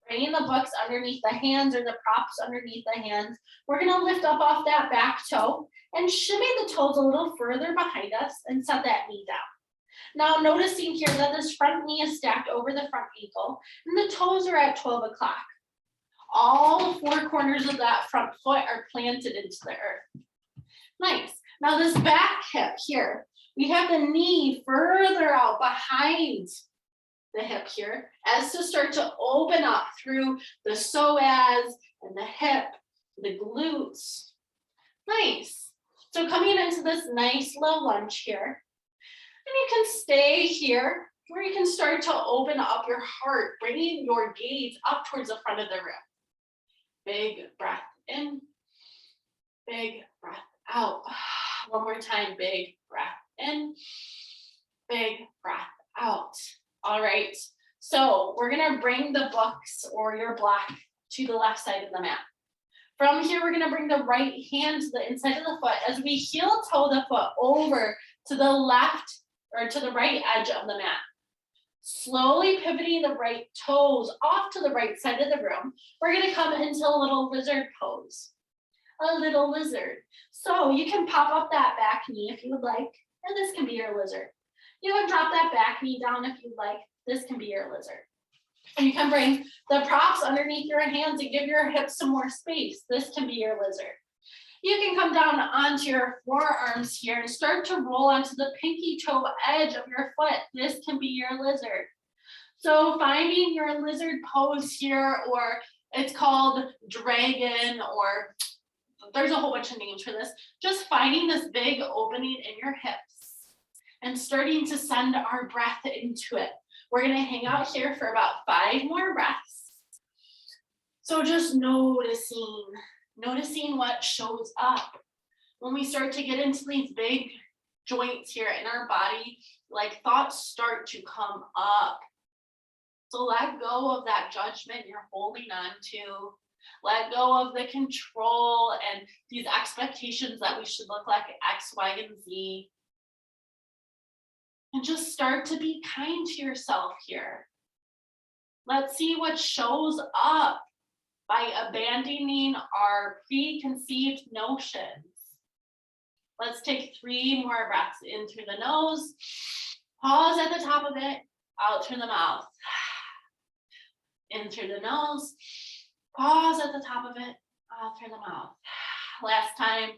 Bringing the books underneath the hands or the props underneath the hands. We're gonna lift up off that back toe and shimmy the toes a little further behind us and set that knee down. Now noticing here that this front knee is stacked over the front ankle and the toes are at 12 o'clock. All 4 corners of that front foot are planted into the earth. Nice. Now this back hip here, we have the knee further out behind the hip here as to start to open up through the psoas and the hip, the glutes. Nice. So coming into this nice low lunge here, and you can stay here where you can start to open up your heart, bringing your gaze up towards the front of the room. Big breath in, big breath out. One more time, big breath in, big breath out. All right, so we're gonna bring the books or your block to the left side of the mat. From here, we're gonna bring the right hand to the inside of the foot as we heel toe the foot over to the left or to the right edge of the mat. Slowly pivoting the right toes off to the right side of the room, we're gonna come into a little lizard pose. A little lizard. So you can pop up that back knee if you would like, and this can be your lizard. You can drop that back knee down if you'd like. This can be your lizard. And you can bring the props underneath your hands and give your hips some more space. This can be your lizard. You can come down onto your forearms here and start to roll onto the pinky toe edge of your foot. This can be your lizard. So finding your lizard pose here, or it's called dragon, or there's a whole bunch of names for this. Just finding this big opening in your hips and starting to send our breath into it. We're gonna hang out here for about 5 more breaths. So just noticing what shows up. When we start to get into these big joints here in our body, like thoughts start to come up. So let go of that judgment you're holding on to. Let go of the control and these expectations that we should look like X, Y, and Z. And just start to be kind to yourself here. Let's see what shows up by abandoning our preconceived notions. Let's take 3 more breaths in through the nose. Pause at the top of it, out through the mouth. In through the nose. Pause at the top of it, out through the mouth. Last time.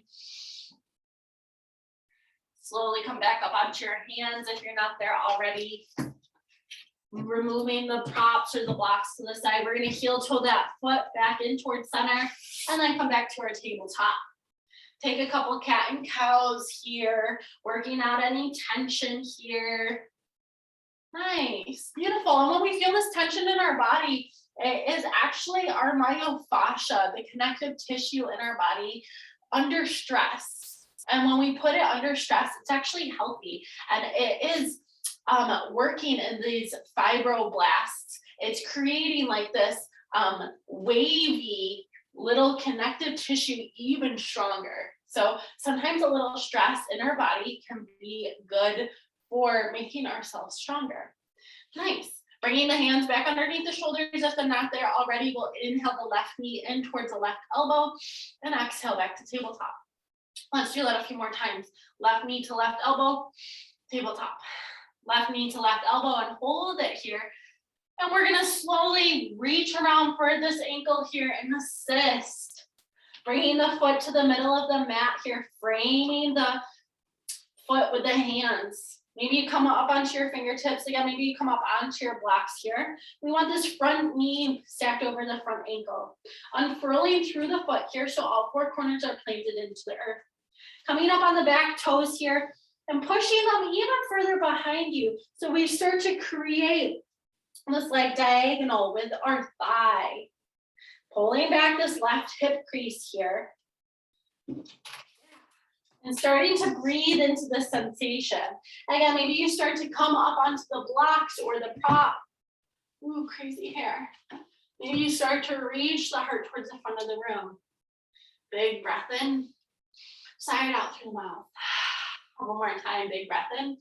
Slowly come back up onto your hands if you're not there already. Removing the props or the blocks to the side. We're gonna heel toe that foot back in towards center and then come back to our tabletop. Take a couple cat and cows here, working out any tension here. Nice, beautiful. And when we feel this tension in our body, it is actually our myofascia, the connective tissue in our body, under stress. And when we put it under stress, it's actually healthy. And it is working in these fibroblasts. It's creating like this wavy little connective tissue even stronger. So sometimes a little stress in our body can be good for making ourselves stronger. Nice. Bringing the hands back underneath the shoulders. If they're not there already, we'll inhale the left knee in towards the left elbow and exhale back to tabletop. Let's do that a few more times. Left knee to left elbow, tabletop. Left knee to left elbow and hold it here. And we're gonna slowly reach around for this ankle here and assist. Bringing the foot to the middle of the mat here, framing the foot with the hands. Maybe you come up onto your fingertips. Again, maybe you come up onto your blocks here. We want this front knee stacked over the front ankle. Unfurling through the foot here so all 4 corners are planted into the earth. Coming up on the back toes here and pushing them even further behind you. So we start to create this like diagonal with our thigh. Pulling back this left hip crease here. And starting to breathe into the sensation. Again, maybe you start to come up onto the blocks or the prop. Ooh, crazy hair. Maybe you start to reach the heart towards the front of the room. Big breath in. Sigh it out through the mouth. One more time, big breath in.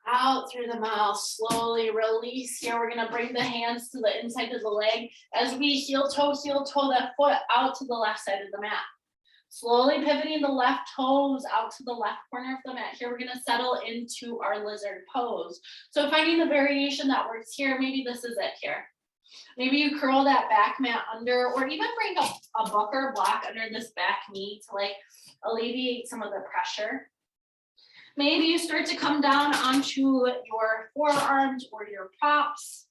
Out through the mouth, slowly release here. We're gonna bring the hands to the inside of the leg as we heel toe that foot out to the left side of the mat. Slowly pivoting the left toes out to the left corner of the mat. Here we're gonna settle into our lizard pose. So finding the variation that works here, maybe this is it here. Maybe you curl that back mat under, or even bring a book or block under this back knee to like alleviate some of the pressure. Maybe you start to come down onto your forearms or your props.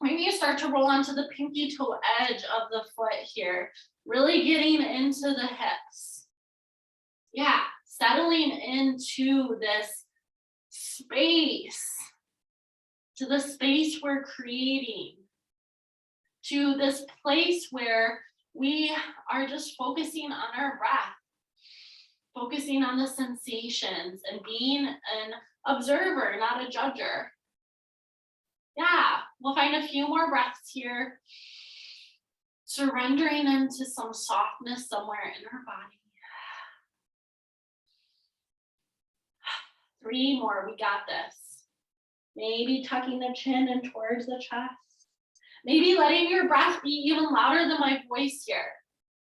Maybe you start to roll onto the pinky toe edge of the foot here, really getting into the hips. Yeah, settling into this space, to the space we're creating, to this place where we are just focusing on our breath. Focusing on the sensations and being an observer, not a judger. Yeah, we'll find a few more breaths here. Surrendering into some softness somewhere in our body. 3 more, we got this. Maybe tucking the chin in towards the chest. Maybe letting your breath be even louder than my voice here.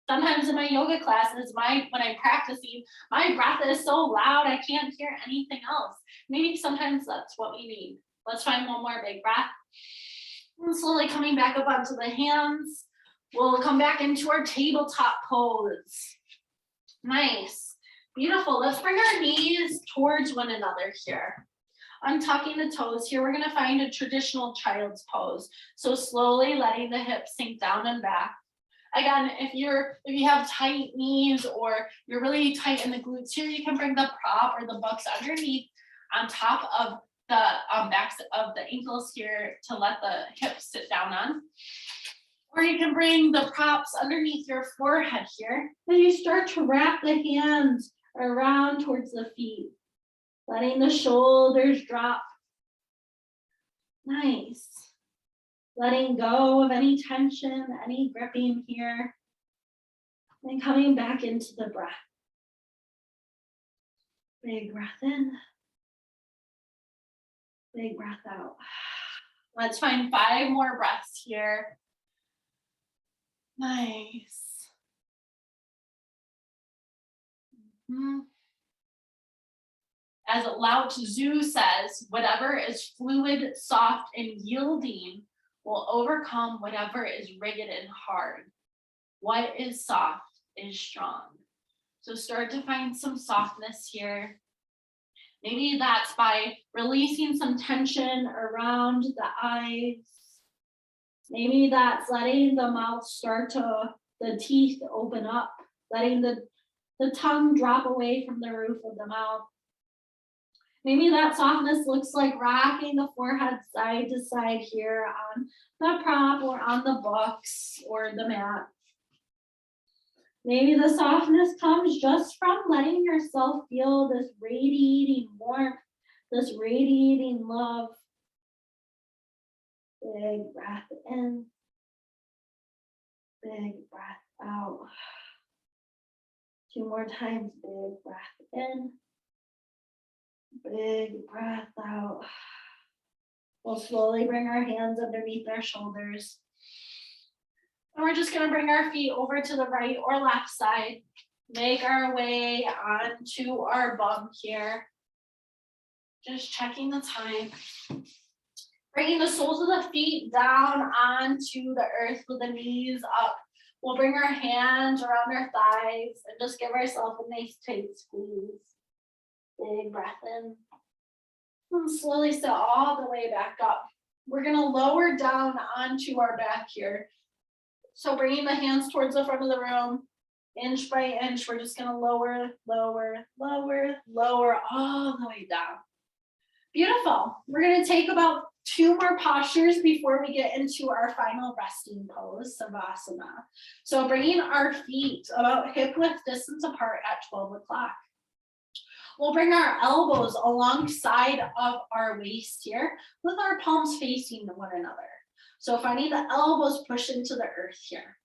Sometimes in my yoga classes, when I'm practicing, my breath is so loud I can't hear anything else. Maybe sometimes that's what we need. Let's find one more big breath. And slowly coming back up onto the hands. We'll come back into our tabletop pose. Nice. Beautiful. Let's bring our knees towards one another here. Untucking the toes here. We're going to find a traditional child's pose. So slowly letting the hips sink down and back. Again, if you have tight knees or you're really tight in the glutes here, you can bring the prop or the books underneath on top of the backs of the ankles here to let the hips sit down on. Or you can bring the props underneath your forehead here. Then you start to wrap the hands around towards the feet, letting the shoulders drop. Nice. Letting go of any tension, any gripping here. And coming back into the breath. Big breath in. Big breath out. Let's find 5 more breaths here. Nice. As Lao Tzu says, whatever is fluid, soft, and yielding will overcome whatever is rigid and hard. What is soft is strong. So start to find some softness here. Maybe that's by releasing some tension around the eyes. Maybe that's letting the mouth the teeth open up, letting the tongue drop away from the roof of the mouth. Maybe that softness looks like rocking the forehead side to side here on the prop or on the books or the mat. Maybe the softness comes just from letting yourself feel this radiating warmth, this radiating love. Big breath in, big breath out. 2 more times, big breath in, big breath out. We'll slowly bring our hands underneath our shoulders. And we're just going to bring our feet over to the right or left side. Make our way onto our bum here. Just checking the time. Bringing the soles of the feet down onto the earth with the knees up. We'll bring our hands around our thighs and just give ourselves a nice tight squeeze. Big breath in. And slowly sit all the way back up. We're going to lower down onto our back here. So bringing the hands towards the front of the room, inch by inch, we're just going to lower, lower, lower, lower all the way down. Beautiful. We're going to take about 2 more postures before we get into our final resting pose, Savasana. So bringing our feet about hip width distance apart at 12 o'clock. We'll bring our elbows alongside of our waist here with our palms facing one another. So finding the elbows push into the earth here.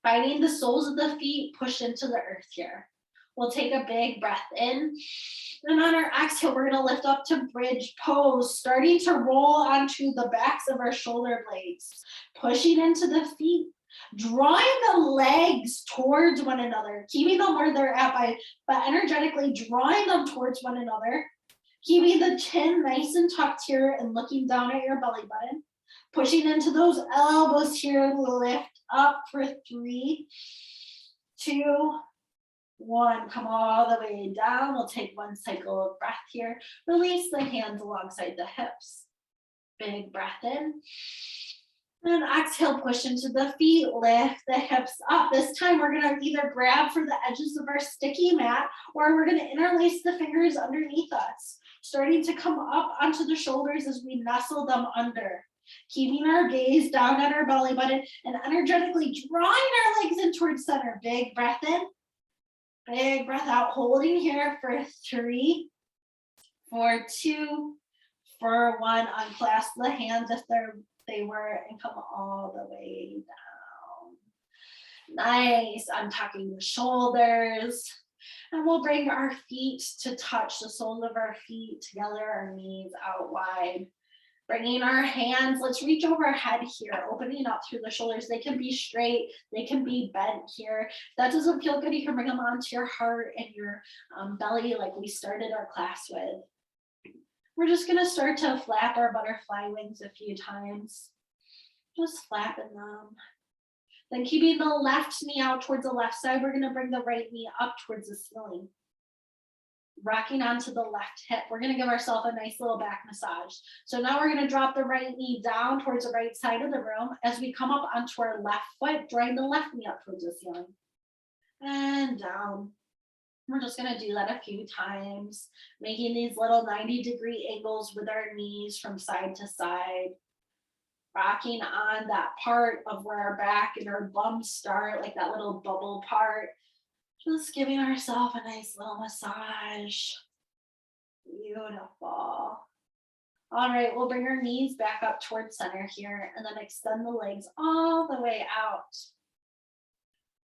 Finding the soles of the feet push into the earth here. We'll take a big breath in. And on our exhale, we're going to lift up to bridge pose, starting to roll onto the backs of our shoulder blades, pushing into the feet, drawing the legs towards one another, keeping them where they're at but energetically drawing them towards one another, keeping the chin nice and tucked here and looking down at your belly button, pushing into those elbows here, lift up for 3, 2, 1, come all the way down. We'll take 1 cycle of breath here. Release the hands alongside the hips. Big breath in. And exhale, push into the feet, lift the hips up. This time we're going to either grab for the edges of our sticky mat or we're going to interlace the fingers underneath us, starting to come up onto the shoulders as we nestle them under. Keeping our gaze down at our belly button and energetically drawing our legs in towards center. Big breath in. Big breath out, holding here for 3, for 2, for 1. Unclasp the hands if they were and come all the way down. Nice. Untucking the shoulders. And we'll bring our feet to touch the soles of our feet together, our knees out wide. Bringing our hands, let's reach overhead here, opening up through the shoulders. They can be straight, they can be bent here. If that doesn't feel good, you can bring them onto your heart and your belly like we started our class with. We're just gonna start to flap our butterfly wings a few times. Just flapping them. Then keeping the left knee out towards the left side, we're gonna bring the right knee up towards the ceiling. Rocking onto the left hip. We're gonna give ourselves a nice little back massage. So now we're gonna drop the right knee down towards the right side of the room as we come up onto our left foot, drawing the left knee up towards the ceiling. And down. We're just gonna do that a few times, making these little 90-degree angles with our knees from side to side. Rocking on that part of where our back and our bum start, like that little bubble part. Just giving ourselves a nice little massage. Beautiful. All right, we'll bring our knees back up towards center here and then extend the legs all the way out.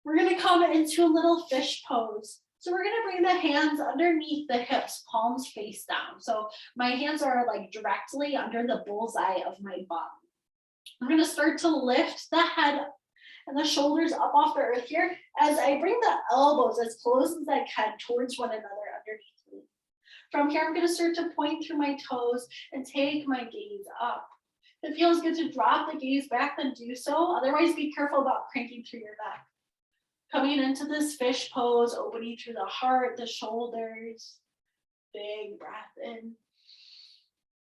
We're gonna come into a little fish pose. So we're gonna bring the hands underneath the hips, palms face down. So my hands are like directly under the bullseye of my bum. I'm gonna start to lift the head and the shoulders up off the earth here as I bring the elbows as close as I can towards one another underneath me. From here, I'm gonna start to point through my toes and take my gaze up. If it feels good to drop the gaze back, then do so. Otherwise, be careful about cranking through your neck. Coming into this fish pose, opening through the heart, the shoulders. Big breath in.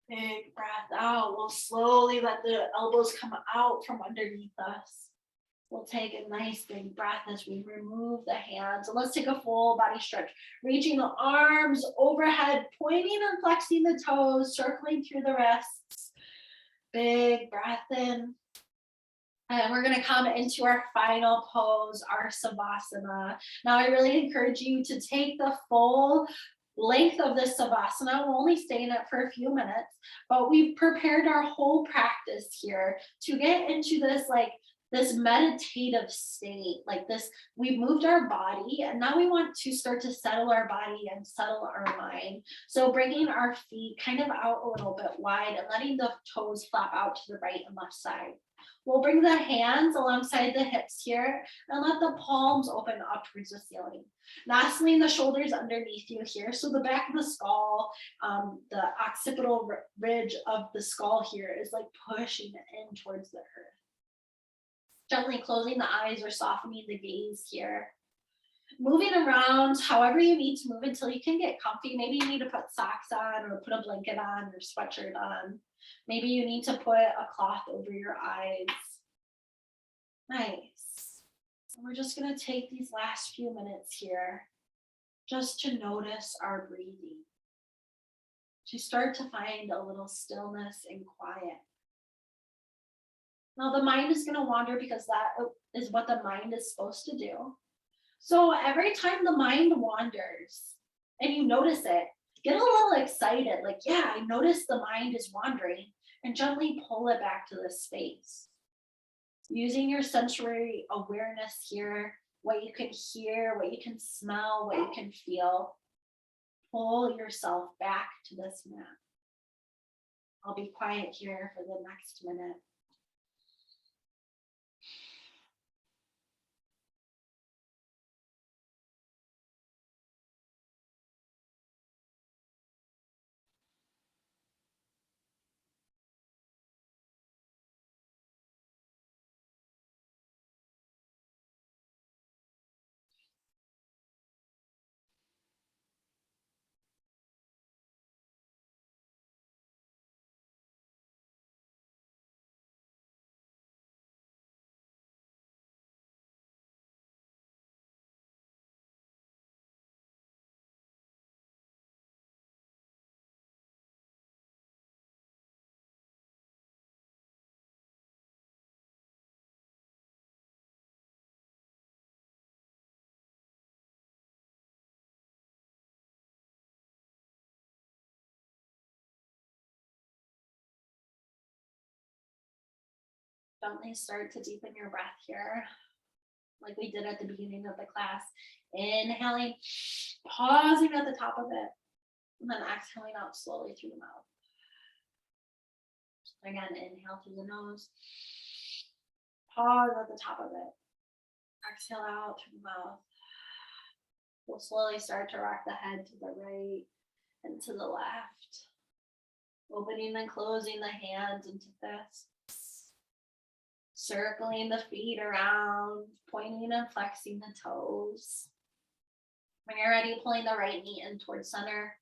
Big breath out. We'll slowly let the elbows come out from underneath us. We'll take a nice big breath as we remove the hands. And let's take a full body stretch. Reaching the arms overhead, pointing and flexing the toes, circling through the wrists. Big breath in. And we're gonna come into our final pose, our Savasana. Now I really encourage you to take the full length of this Savasana. We'll only stay in it for a few minutes, but we've prepared our whole practice here to get into this meditative state, like this. We've moved our body and now we want to start to settle our body and settle our mind. So bringing our feet kind of out a little bit wide and letting the toes flap out to the right and left side. We'll bring the hands alongside the hips here and let the palms open up towards the ceiling. Nestling the shoulders underneath you here. So the back of the skull, the occipital ridge of the skull here is like pushing in towards the earth. Gently closing the eyes or softening the gaze here. Moving around however you need to move until you can get comfy. Maybe you need to put socks on or put a blanket on or sweatshirt on. Maybe you need to put a cloth over your eyes. Nice. And we're just going to take these last few minutes here just to notice our breathing, to start to find a little stillness and quiet. Now the mind is going to wander because that is what the mind is supposed to do. So every time the mind wanders and you notice it, get a little excited, like, yeah, I notice the mind is wandering, and gently pull it back to this space. Using your sensory awareness here, what you can hear, what you can smell, what you can feel, pull yourself back to this mat. I'll be quiet here for the next minute. Gently start to deepen your breath here, like we did at the beginning of the class. Inhaling, pausing at the top of it, and then exhaling out slowly through the mouth. Again, inhale through the nose, pause at the top of it, exhale out through the mouth. We'll slowly start to rock the head to the right and to the left, opening and closing the hands into fists, circling the feet around, pointing and flexing the toes. When you're ready, pulling the right knee in towards center,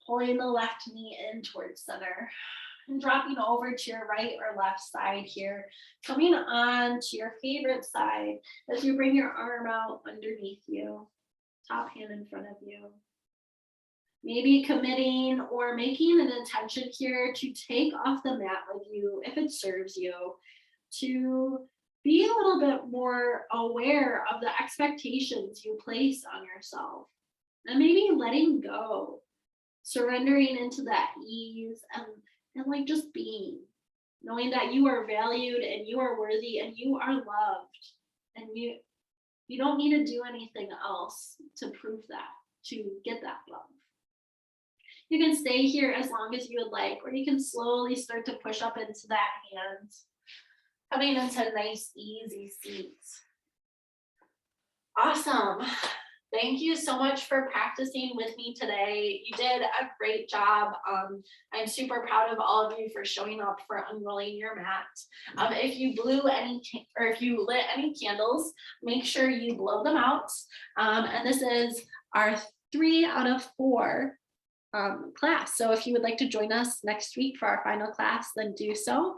pulling the left knee in towards center, and dropping over to your right or left side here, coming on to your favorite side as you bring your arm out underneath you, top hand in front of you. Maybe committing or making an intention here to take off the mat with you if it serves you, to be a little bit more aware of the expectations you place on yourself, and maybe letting go, surrendering into that ease and like just being, knowing that you are valued and you are worthy and you are loved, and you don't need to do anything else to prove that, to get that love. You can stay here as long as you would like, or you can slowly start to push up into that hand, coming into nice, easy seats. Awesome. Thank you so much for practicing with me today. You did a great job. I'm super proud of all of you for showing up for unrolling your mat. If you blew any, or if you lit any candles, make sure you blow them out. And this is our 3 out of 4 class. So if you would like to join us next week for our final class, then do so.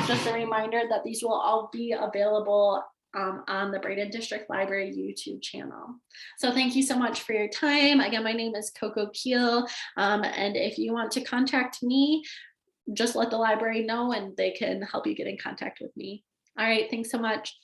Just a reminder that these will all be available on the Braden District Library YouTube channel. So thank you so much for your time. Again, my name is Coco Keehl. And if you want to contact me, just let the library know and they can help you get in contact with me. All right, thanks so much.